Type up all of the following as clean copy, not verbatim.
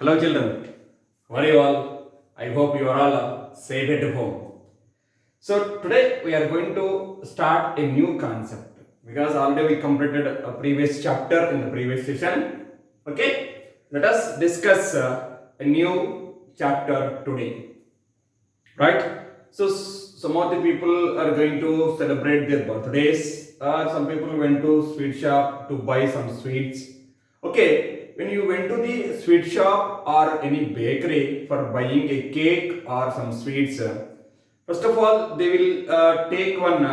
Hello children, how are you all? I hope you are all safe at home. So today we are going to start a new concept because already we completed a previous chapter in the previous session. Okay, let us discuss a new chapter today. Right? So some of the people are going to celebrate their birthdays. Some people went to sweet shop to buy some sweets. Okay, when you went to the sweet shop or any bakery for buying a cake or some sweets, first of all they will take one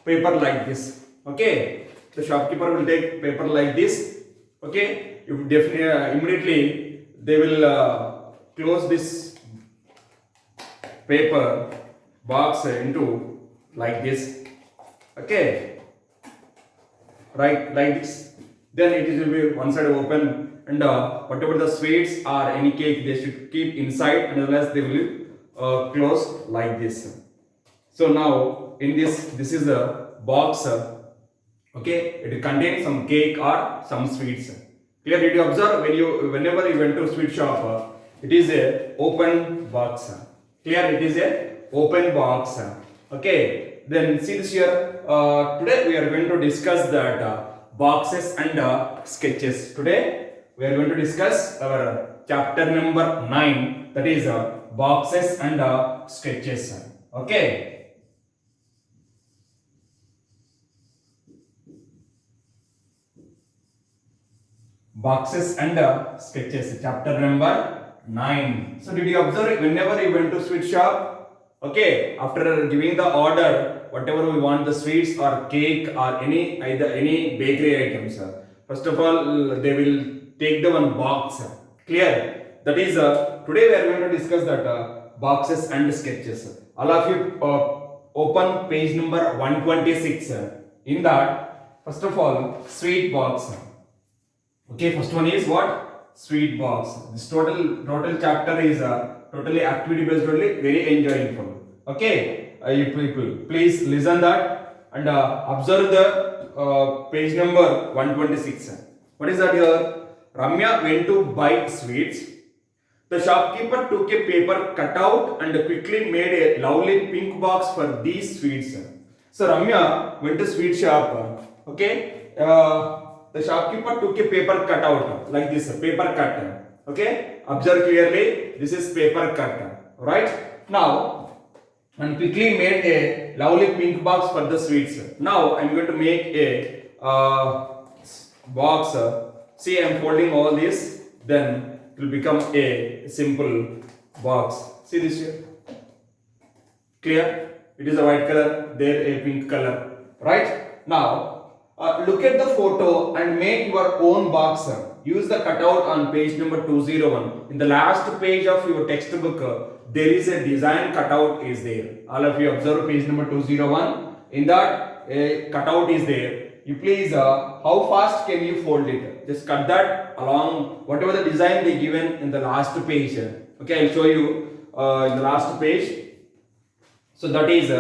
paper like this. Okay, the shopkeeper will take paper like this. Okay, you definitely immediately they will close this paper box into like this. Okay, right, like this. Then it will be one side open, and whatever the sweets or any cake they should keep inside, and unless they will close like this. So now in this is a box. Okay, it contains some cake or some sweets. Clear? Did you observe whenever you went to sweet shop, it is a open box. Clear? It is a open box. Okay. Then see this here. Today we are going to discuss that boxes and sketches. Today we are going to discuss our chapter number 9. That is boxes and sketches. Okay. Boxes and sketches, chapter number 9. So did you observe it whenever you went to sweet shop? Okay, after giving the order, whatever we want, the sweets or cake or any bakery items, first of all they will take the one box. Clear? That is today we are going to discuss that boxes and sketches. All of you open page number 126. In that, first of all, sweet box. Okay, first one is what? Sweet box. This total chapter is totally activity based only, very enjoyable. Okay, you people please listen that and observe the page number 126. What is that here? Ramya went to buy sweets. The shopkeeper took a paper cutout and quickly made a lovely pink box for these sweets. So Ramya went to sweet shop. Okay, the shopkeeper took a paper cutout like this, paper cut. Okay, observe clearly. This is paper cut. Right now, and quickly made a lovely pink box for the sweets. Now I am going to make a box. See, I am folding all this. Then it will become a simple box. See this here. Clear? It is a white color. There a pink color. Right? Now look at the photo and make your own box. Use the cutout on page number 201. In the last page of your textbook, there is a design cutout is there. All of you observe page number 201. In that, a cutout is there. You please, how fast can you fold it? Just cut that along whatever the design they given in the last page. Okay, I'll show you in the last page. So that is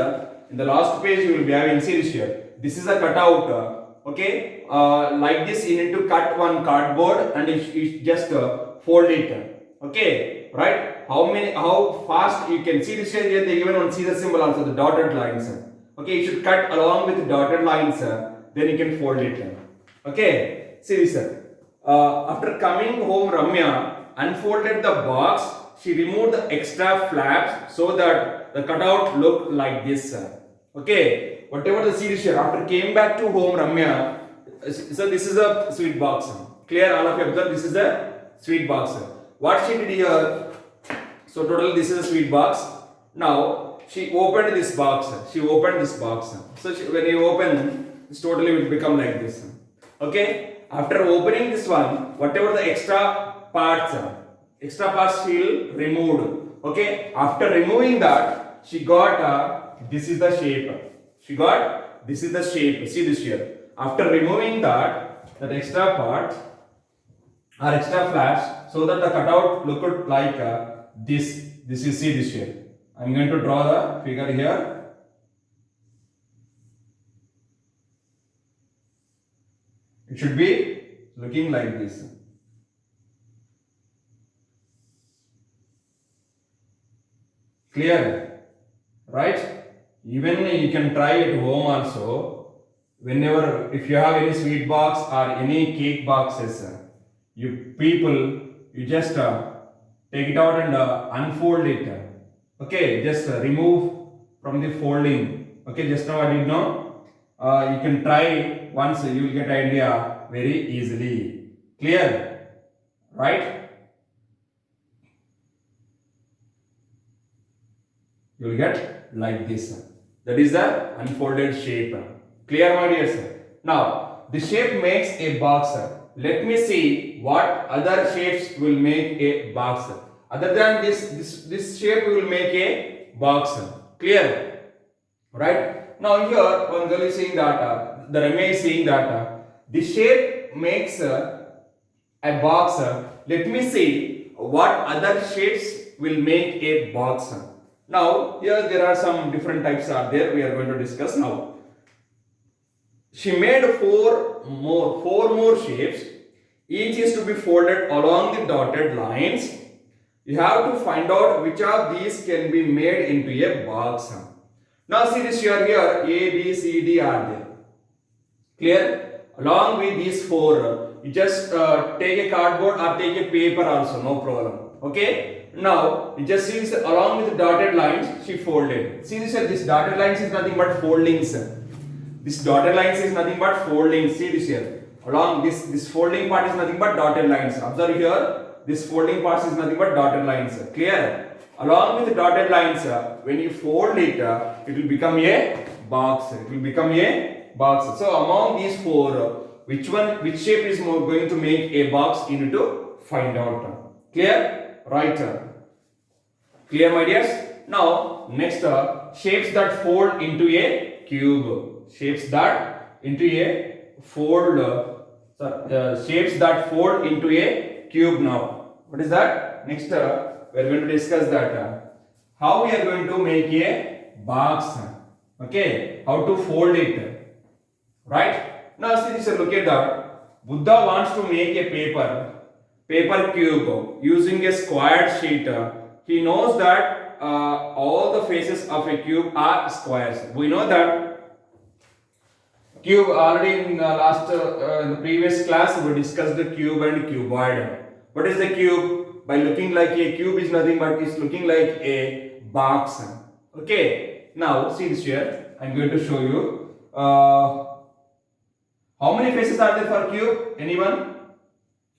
in the last page you will be having series here. This is a cutout. Okay, like this you need to cut one cardboard and you just fold it. Okay, right? How fast you can see this here? They given one scissor symbol also, the dotted lines. Okay, you should cut along with the dotted lines. Then you can fold it. Okay, see this. After coming home, Ramya unfolded the box. She removed the extra flaps so that the cutout looked like this. Okay, whatever the series here. After came back to home, Ramya. So this is a sweet box. Clear? All of you observe. This is a sweet box. What she did here? So total this is a sweet box. Now she opened this box. She opened this box. So when you open, this totally will become like this. Okay. After opening this one, whatever the extra parts she will remove. Okay. After removing that, she got this is the shape. She got this is the shape. See this here. After removing that extra part or extra flaps, so that the cutout looked like this. This is see this here. I am going to draw the figure here. It should be looking like this. Clear? Right? Even you can try at home also. Whenever, if you have any sweet box or any cake boxes, you just take it out and unfold it. Okay, just remove from the folding. Okay, just now I did know. You can try once, you will get idea very easily. Clear? Right? You will get like this. That is the unfolded shape. Clear, my dear sir? Now, the shape makes a box. Let me see what other shapes will make a box. Other than this shape will make a box. Clear? Right? Now here one girl is saying that the Ramya is saying that the shape makes a box. Let me see what other shapes will make a box. Now here there are some different types are there. We are going to discuss now. She made four more shapes. Each is to be folded along the dotted lines. You have to find out which of these can be made into a box. Now see this here, A, B, C, D are there. Clear? Along with these four, you just take a cardboard or take a paper also, no problem. Okay? Now, you just see this along with the dotted lines, she folded. See this here, this dotted lines is nothing but foldings. This dotted lines is nothing but foldings. See this here. Along this folding part is nothing but dotted lines. Observe here, this folding part is nothing but dotted lines. Clear? Along with the dotted lines, when you fold it, it will become a box. It will become a box. So among these four, which shape is more going to make a box? You need to find out. Clear? Right. Clear, my dears? Now next, shapes that fold into a cube. Shapes that into a fold. Shapes that fold into a cube. Now, what is that? Next, we are going to discuss that how we are going to make a box. Okay, how to fold it. Right? Now see this, look at that. Buddha wants to make a paper cube using a squared sheet. He knows that all the faces of a cube are squares. We know that cube already in in the previous class we discussed the cube and cuboid. What is the cube? By looking like a cube is nothing but it's looking like a box. Okay. Now see this here. I'm going to show you. How many faces are there for cube? Anyone?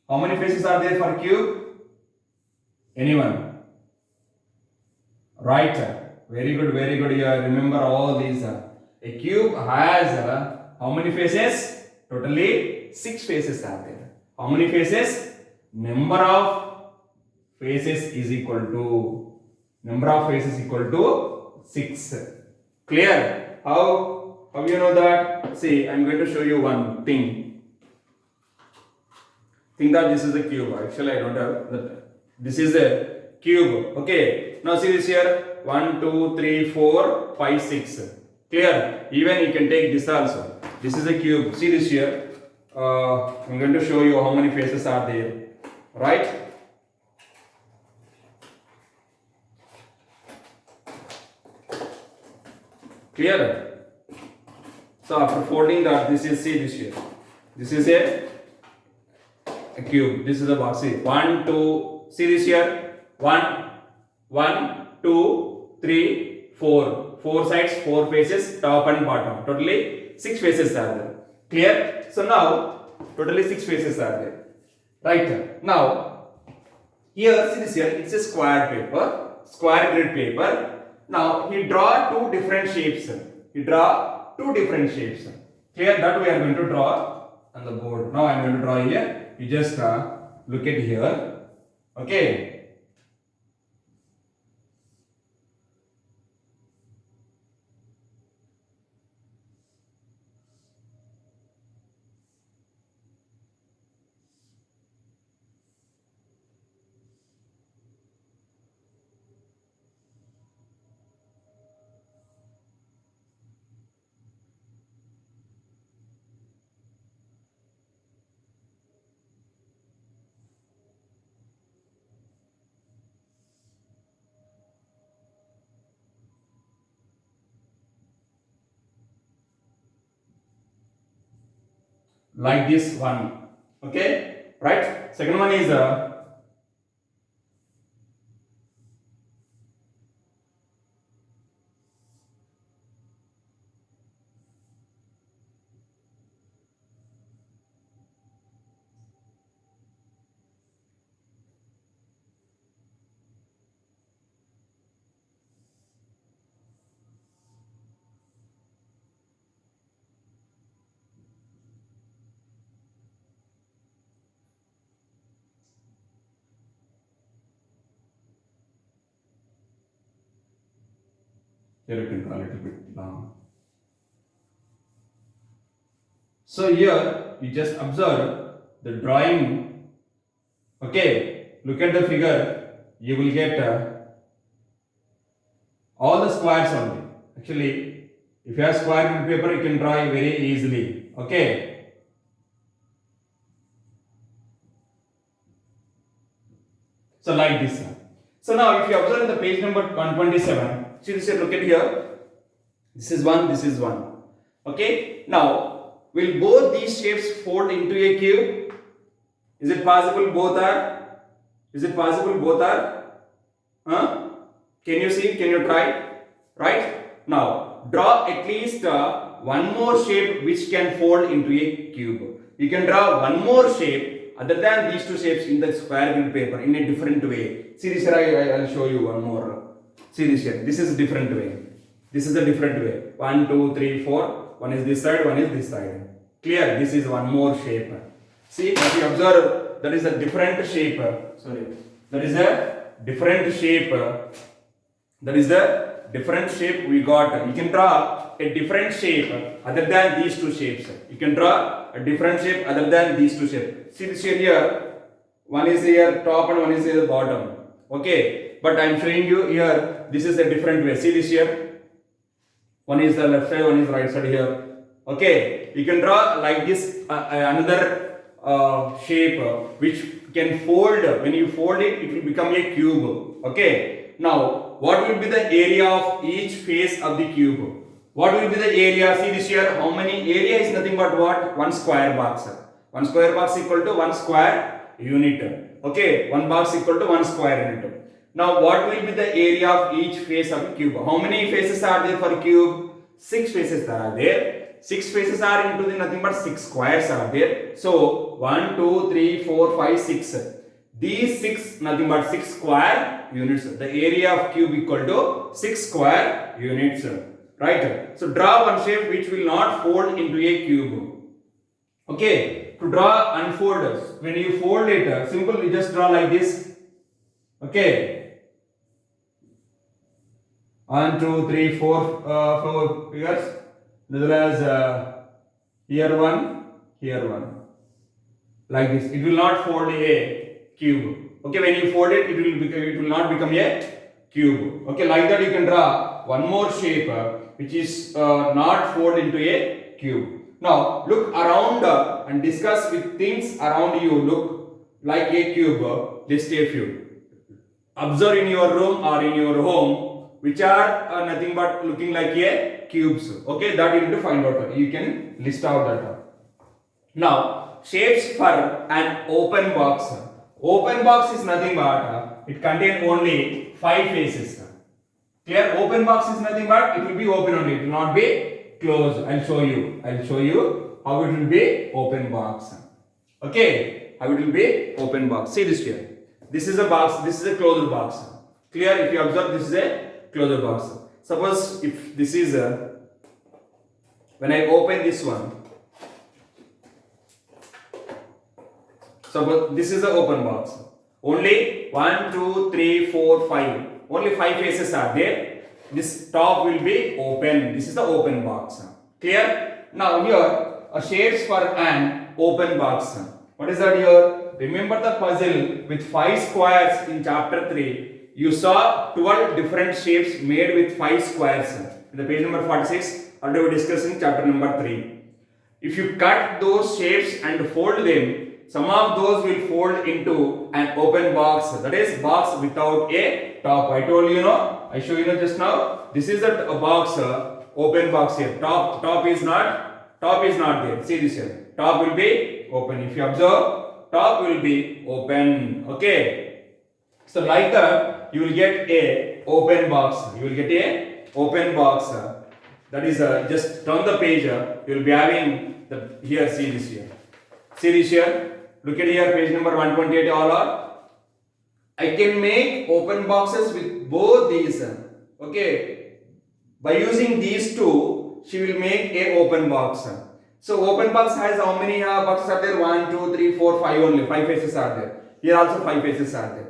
How many faces are there for cube? Anyone? Right. Very good. Very good. You remember all these. A cube has how many faces? Totally 6 faces are there. How many faces? Number of faces is equal to 6. Clear? How you know that? See, I'm going to show you one thing. Think that this is a cube. Actually, I don't have that. This is a cube. Okay. Now see this here. 1, 2, 3, 4, 5, 6. Clear? Even you can take this also. This is a cube. See this here. I'm going to show you how many faces are there. Right? Clear? So after folding that, this is, see this here. This is a cube. This is a box. See, 1, 2. See this here. 1, 2, 3, 4. 4 sides, 4 faces, top and bottom. Totally 6 faces are there. Clear? So now, totally 6 faces are there. Right? Now, here, see this here, it's a square paper, square grid paper. Now, he draw 2 different shapes. Clear? That we are going to draw on the board. Now, I am going to draw here. You just look at here. Okay. like this one. Okay, right? Second one is here it will draw a little bit long. So here you just observe the drawing. Okay, look at the figure. You will get all the squares only. Actually, if you have square paper, you can draw it very easily. Okay. So like this. So now if you observe the page number 127, see this here, look at here. This is one, this is one. Okay. Now, will both these shapes fold into a cube? Is it possible both are? Is it possible both are? Huh? Can you see? Can you try? Right? Now, draw at least one more shape which can fold into a cube. You can draw one more shape other than these two shapes in the square grid paper in a different way. See this here, I'll show you one more. See this here. This is a different way. This is a different way. 1, 2, 3, 4. One is this side, one is this side. Clear? This is one more shape. See, if you observe, that is a different shape. Sorry. That is a different shape. That is the different shape we got. You can draw a different shape other than these two shapes. You can draw a different shape other than these two shapes. See this here. One is here top and one is here bottom. Okay. But I am showing you here. This is a different way. See this here. One is the left side, one is right side here. Okay. You can draw like this another shape which can fold. When you fold it, it will become a cube. Okay. Now, what will be the area of each face of the cube? What will be the area? See this here. How many? Area is nothing but what? One square box. One square box equal to one square unit. Okay. One box equal to one square unit. Now, what will be the area of each face of the cube? How many faces are there for a cube? 6 faces are there. 6 faces are into the nothing but 6 squares are there. So, 1, 2, 3, 4, 5, 6. These 6 nothing but 6 square units. The area of cube equal to 6 square units. Right? So, draw one shape which will not fold into a cube. Okay. To draw unfold, when you fold it, simple, you just draw like this. Okay. 1, 2, 3, 4, 4 figures. As well as here one, like this. It will not fold a cube. Okay, when you fold it, it will not become a cube. Okay, like that you can draw one more shape which is not fold into a cube. Now look around and discuss with things around you. Look like a cube. List a few. Observe in your room or in your home which are nothing but looking like a cubes. Okay, that you need to find out. You can list out that. Now, shapes for an open box. Open box is nothing but it contains only 5 faces. Clear? Open box is nothing but it will be open only. It will not be closed. I'll show you how it will be open box. Okay, how it will be open box. See this here. This is a box. This is a closed box. Clear? If you observe, this is a closed box. Suppose if this is when I open this one, suppose this is the open box. Only 1, 2, 3, 4, 5. Only 5 faces are there. This top will be open. This is the open box. Clear? Now here shapes for an open box. What is that here? Remember the puzzle with 5 squares in chapter 3. You saw 12 different shapes made with 5 squares. In the page number 46, already we discussed in chapter number 3. If you cut those shapes and fold them, some of those will fold into an open box. That is box without a top. I told you, I show you just now. This is a box, open box here. Top is not there. See this here. top will be open. If you observe, top will be open. Okay. So like that, you will get a open box. You will get a open box. That is just turn the page. You will be having the here. See this here. See this here. Look at here, page number 128. All are. I can make open boxes with both these. Okay. By using these two, she will make a open box. So open box has how many boxes are there? 1, 2, 3, 4, 5 only. 5 faces are there. Here also 5 faces are there.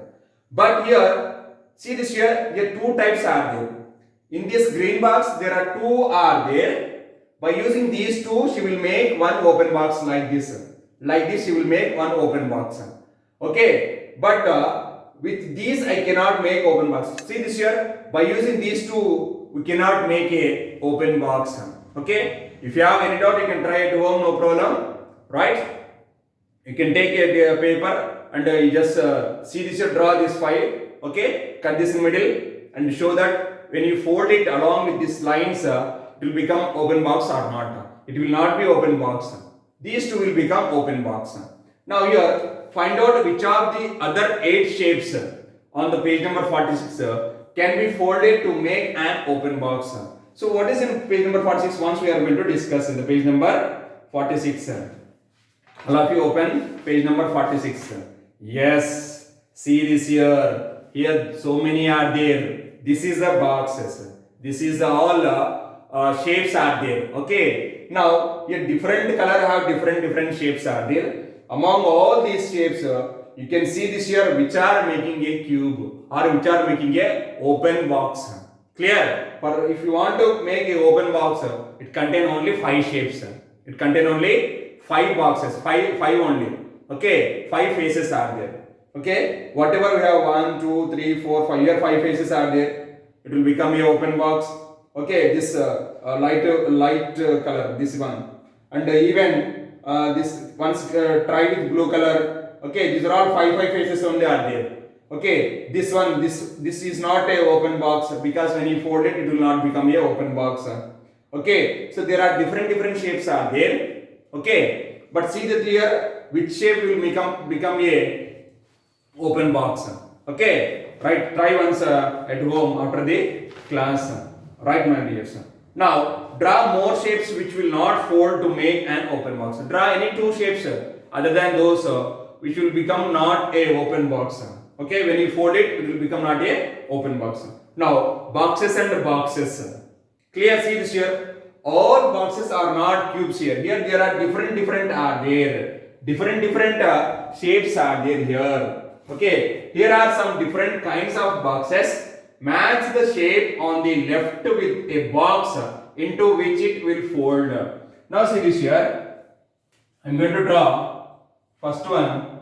But here, see this here two types are there. In this green box, there are two are there. By using these two, she will make one open box like this. Like this, she will make one open box. Okay. But with these, I cannot make open box. See this here. By using these two, we cannot make a open box. Okay. If you have any doubt, you can try at home. No problem. Right. You can take a paper and you just see this here, draw this 5. Okay. Cut this in middle and show that when you fold it along with these lines, it will become open box or not. It will not be open box. These two will become open box. Now here, find out which of the other 8 shapes on the page number 46 can be folded to make an open box. So what is in page number 46? Once we are going to discuss in the page number 46. All of you open page number 46. Yes, see this here. Here so many are there. This is the boxes. This is the all shapes are there. Okay. Now here different color have different shapes are there. Among all these shapes, you can see this here which are making a cube or which are making a open box. Clear? For if you want to make a open box, it contain only 5 shapes. It contain only 5 boxes. 5 only. Okay, 5 faces are there. Okay, whatever we have 1, 2, 3, 4, 5. Here 5 faces are there. It will become a open box. Okay, this light color, this one, and even this once try with blue color. Okay, these are all 5 faces only are there. Okay, this one, this is not a open box because when you fold it, it will not become a open box. Okay, so there are different shapes are there. Okay, but see that here which shape will become a open box. Okay, right? Try once at home after the class. Right, my dear son. Now draw more shapes which will not fold to make an open box. Draw any 2 shapes other than those which will become not a open box. Okay, when you fold it, it will become not a open box. Now boxes and boxes. Clear? See this here. All boxes are not cubes here. Here there are different are there. Different shapes are there here. Okay, here are some different kinds of boxes. Match the shape on the left with a box into which it will fold. Now see this here. I am going to draw first one.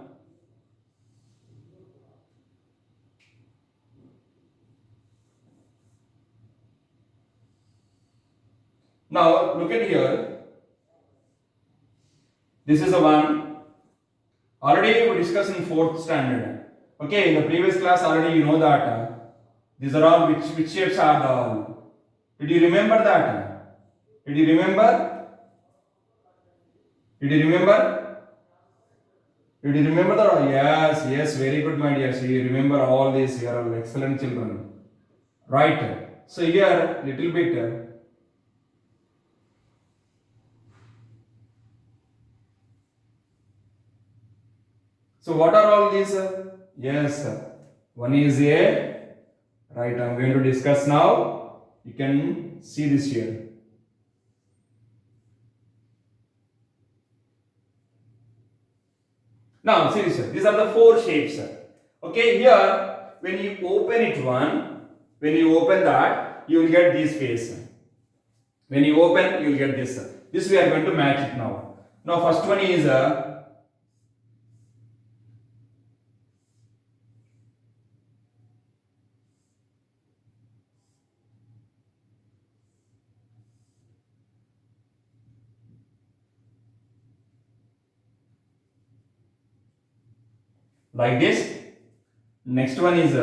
Now look at here. This is the one. Already we discussed in 4th standard. Okay, in the previous class already you know that these are all which shapes are the all. Did you remember that? Did you remember? Did you remember? Did you remember that? Yes, very good, my dear. So you remember all these. You are all excellent children. Right. So here little bit. So what are all these? Yes, one is a. Right, I am going to discuss now. You can see this here. Now, see this here. These are the 4 shapes. Okay, here when you open it when you open that, you will get this face. When you open, you will get this. This we are going to match it now. Now, first one is like this. Next one is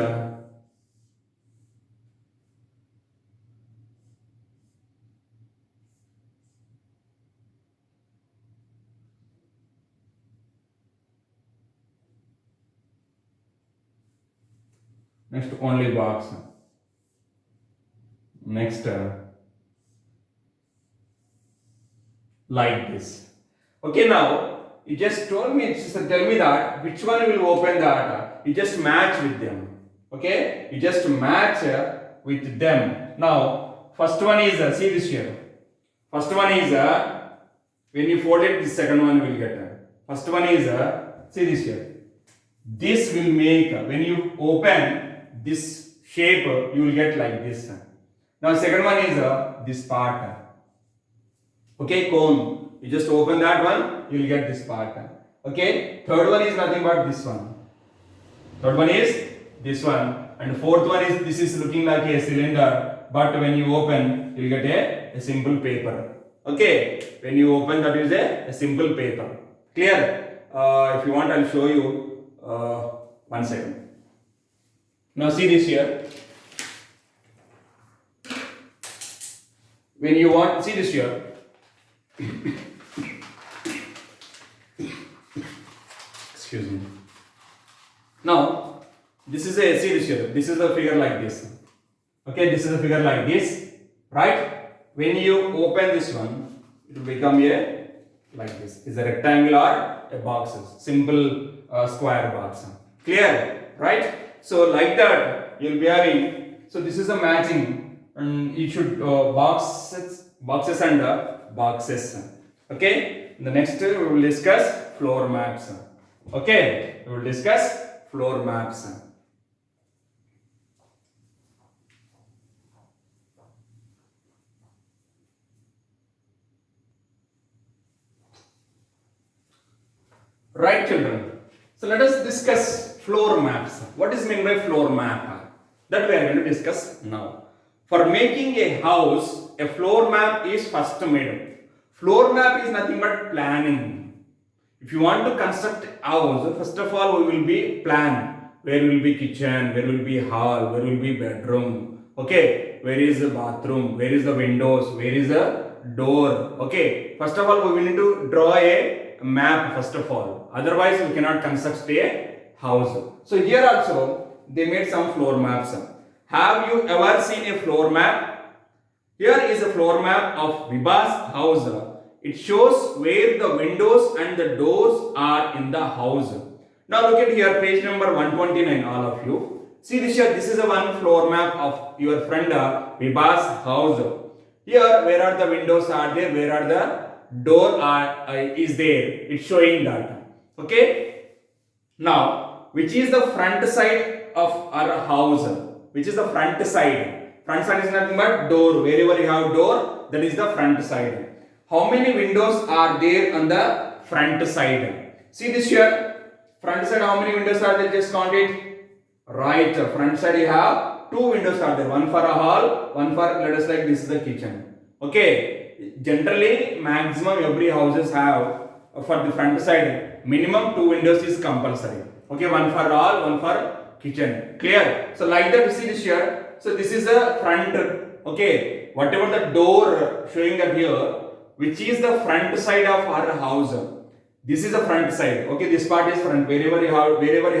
Next only box. Next like this. Okay, now you just told me, tell me that which one will open that. You just match with them. Okay, you just match with them. Now, first one is see this here. First one is when you fold it, the second one will get. First one is see this here. This will make when you open this shape, you will get like this. Now, second one is this part. Okay, cone. You just open that one, you will get this part. Okay, third one is nothing but this one. Third one is this one, and fourth one is this is looking like a cylinder, but when you open, you will get a simple paper. Okay, when you open, that is a simple paper. Clear? If you want, I'll show you. 1 second. Now see this here. When you want, see this here. Excuse me. Now, this is a series here. This is a figure like this. Okay, this is a figure like this, right? When you open this one, it will become a like this. Is a rectangle or a box? Simple square box. Clear, right? So like that, you'll be having. So this is a matching, and you should boxes and boxes. Okay. In the next we will discuss floor maps. Okay, we will discuss floor maps. Right, children. So let us discuss floor maps. What is meant by floor map? That we are going to discuss now. For making a house, a floor map is first made. Floor map is nothing but planning. If you want to construct a house, first of all we will be plan. Where will be kitchen, where will be hall, where will be bedroom, okay, where is the bathroom, where is the windows, where is the door, okay. First of all we will need to draw a map first of all, otherwise we cannot construct a house. So here also they made some floor maps. Have you ever seen a floor map? Here is a floor map of Vibha's house. It shows where the windows and the doors are in the house. Now look at here, page number 129, all of you. See this here, this is a one floor map of your friend Vibha's house. Here, where are the windows are there, where are the door is there, it's showing that. Okay. Now, which is the front side of our house? Which is the front side? Front side is nothing but door. Wherever you have door, that is the front side. How many windows are there on the front side? See this here. Front side, how many windows are there? Just count it. Right. Front side you have two windows are there. One for a hall, one for, let us like this is the kitchen. Okay. Generally, maximum every houses have for the front side, minimum two windows is compulsory. Okay. One for hall, one for kitchen. Clear? So like that you see this here. So this is the front. Okay. Whatever the door showing up here, which is the front side of our house. This is the front side. Okay, this part is front. Wherever you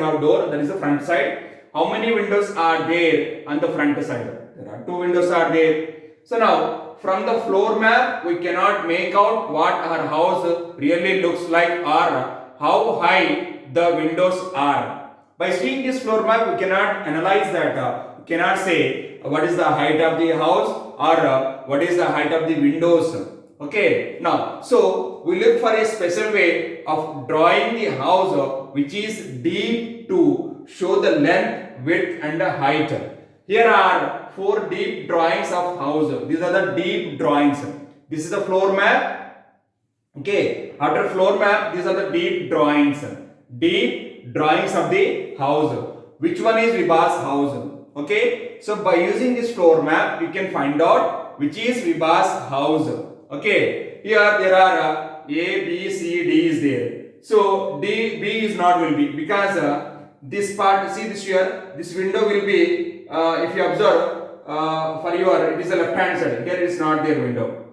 have door, that is the front side. How many windows are there on the front side? There are two windows are there. So now, from the floor map, we cannot make out what our house really looks like or how high the windows are. By seeing this floor map, we cannot analyze that. We cannot say what is the height of the house or what is the height of the windows. Okay, now, so we look for a special way of drawing the house which is deep to show the length, width and the height. Here are 4 deep drawings of house. These are the deep drawings. This is the floor map. Okay, after floor map, these are the deep drawings. Deep drawings of the house. Which one is Vibha's house? Okay, so by using this floor map, you can find out which is Vibha's house. Okay, here there are A, B, C, D is there. So D, B is not will be because this part, see this here, this window will be, if you observe, for your, it is a left hand side. Here it is not there window.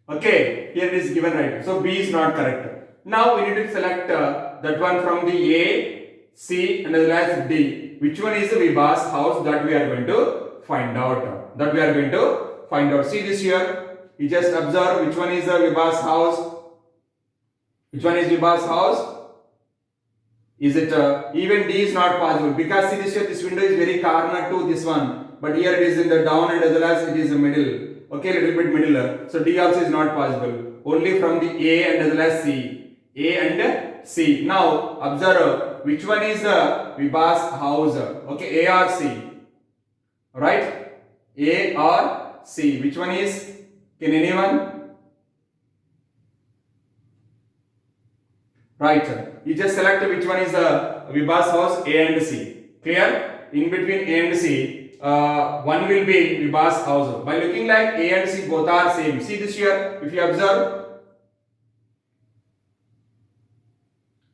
Okay, here it is given right. So B is not correct. Now we need to select that one from the A, C, and as well as D. Which one is the Vibha's house? That we are going to find out. See this here. You just observe which one is the Vibha's house. Which one is Vibha's house? Is it even D is not possible, because see this here, this window is very corner to this one, but here it is in the down and as well as it is the middle. Okay, little bit middle. So D also is not possible. Only from the A and as well as C. A and C. Now observe which one is the Vibha's house. Okay, A or C. Right? A or C. Which one is? Can anyone? Right. You just select which one is the Vibha's house, A and C. Clear? In between A and C, one will be Vibha's house. By looking like A and C both are same. See this here. If you observe,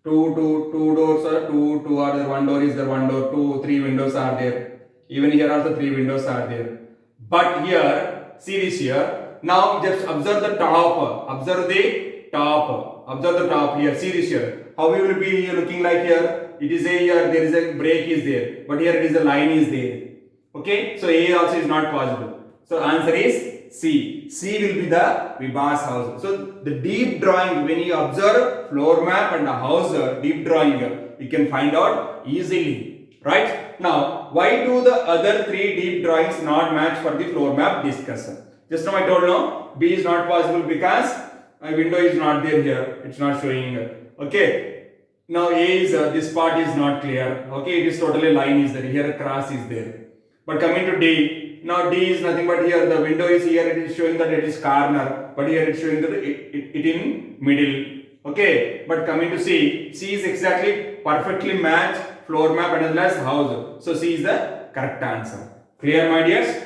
two doors are two are there. One door is there. One door, two, three windows are there. Even here also three windows are there. But here, see this here. Now just observe the top. Observe the top. Observe the top here. See this here. How you will be looking like here? It is a here. There is a break is there, but here it is a line is there. Okay. So A also is not possible. So answer is C. C will be the Vibha's house. So the deep drawing, when you observe floor map and a house deep drawing, you can find out easily. Right? Now, why do the other three deep drawings not match for the floor map? Discuss. Just now I told no, B is not possible because my window is not there here. It's not showing. Okay. Now A is this part is not clear. Okay, it is totally line is there. Here a cross is there. But coming to D, now D is nothing but here the window is here. It is showing that it is corner, but here it is showing that it in middle. Okay. But coming to C, C is exactly perfectly matched floor map and as well as house. So C is the correct answer. Clear, my dears?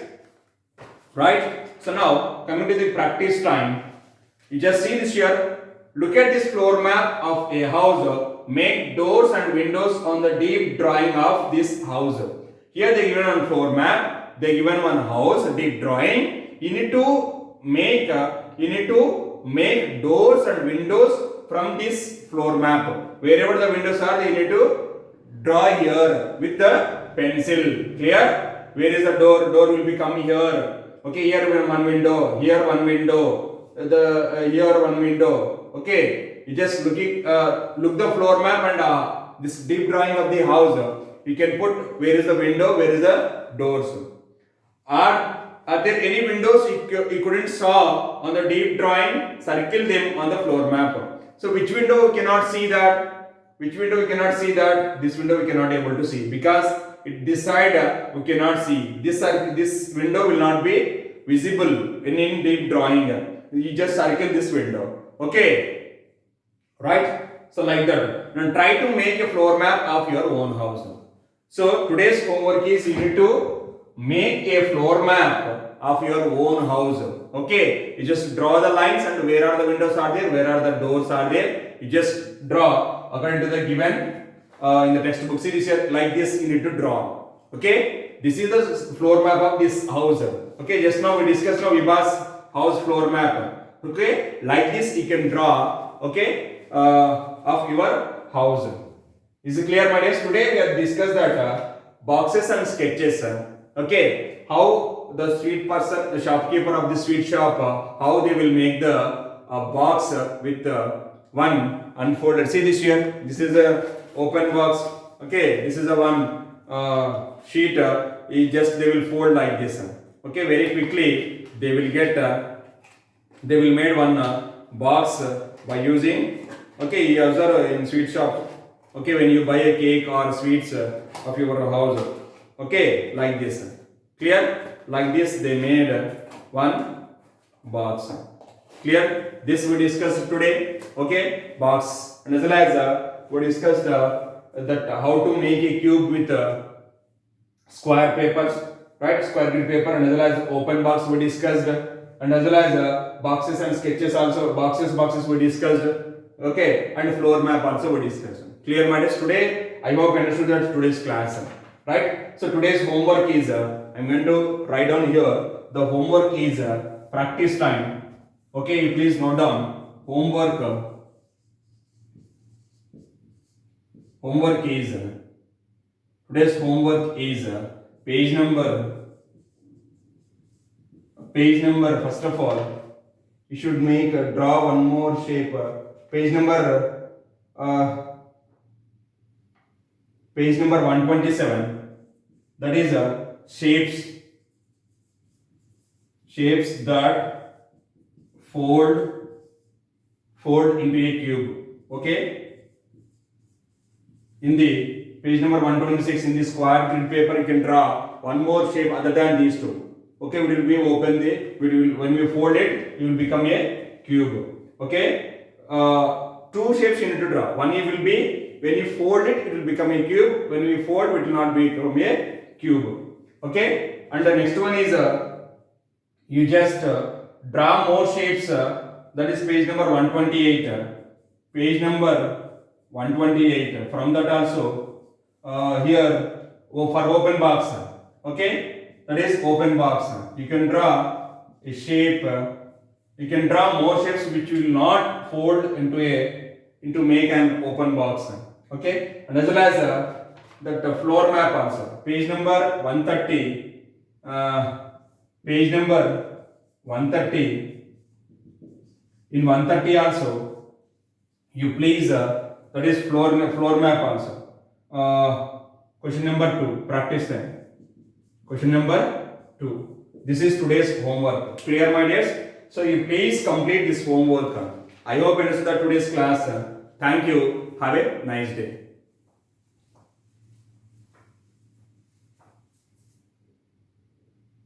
Right? So now coming to the practice time. You just see this here. Look at this floor map of a house. Make doors and windows on the deep drawing of this house. Here they given one floor map. They given one house deep drawing. You need to make doors and windows from this floor map. Wherever the windows are, you need to draw here with the pencil. Clear? Where is the door? Door will become here. Okay, here one window. Here one window. Here one window. Okay, you just look the floor map and this deep drawing of the house. You can put where is the window, where is the doors. Are there any windows you couldn't saw on the deep drawing? Circle them on the floor map. So which window we cannot see that? Which window we cannot see that? This window we cannot able to see because this side we cannot see. This window will not be visible in deep drawing. You just circle this window. Okay. Right? So like that. Now try to make a floor map of your own house. So today's homework is you need to make a floor map of your own house. Okay. You just draw the lines and where are the windows are there, where are the doors are there. You just draw according to the given in the textbook. See this here, like this you need to draw. Okay. This is the floor map of this house. Okay. Just now we discussed Vibha's house floor map. Okay, like this you can draw. Okay, of your house. Is it clear, my dears? Today we have discussed that boxes and sketches. Okay, how the sweet person, the shopkeeper of the sweet shop, how they will make the box with one unfolded. See this here. This is a open box. Okay, this is a one sheet. They will fold like this. Okay, very quickly. They will made one box by using. Okay, you observe in sweet shop. Okay, when you buy a cake or sweets of your house. Okay, like this. Clear? Like this they made one box. Clear? This we discussed today. Okay, box. And as well as we discussed that how to make a cube with square papers. Right, square grid paper, and as well as open box we discussed, and as well as boxes and sketches also, boxes we discussed. Okay, and floor map also we discussed. Clear, my dears? Today I hope you understood that today's class. Right? So today's homework is I'm going to write down here. The homework is practice time. Okay, you please note down homework. Homework is today's homework is page number first of all you should make draw one more shape. Page number 127, that is shapes that fold into a cube. Okay, in the page number 126 in the square grid paper you can draw one more shape other than these two. Okay, we will be open when we fold it it will become a cube. Okay, two shapes you need to draw. One it will be when you fold it will become a cube, when we fold it will not become a cube. Okay, and the next one is you just draw more shapes, that is page number 128. Page number 128. From that also here for open box. Okay, that is open box. You can draw a shape. You can draw more shapes which will not fold into make an open box. Okay, and as well as that floor map also. Page number 130. Page number 130. In 130 also, you please that is floor map also. Question number 2. Practice time. Question number 2. This is today's homework. Clear, my dears? So you please complete this homework. I hope you understood today's class. Thank you. Have a nice day.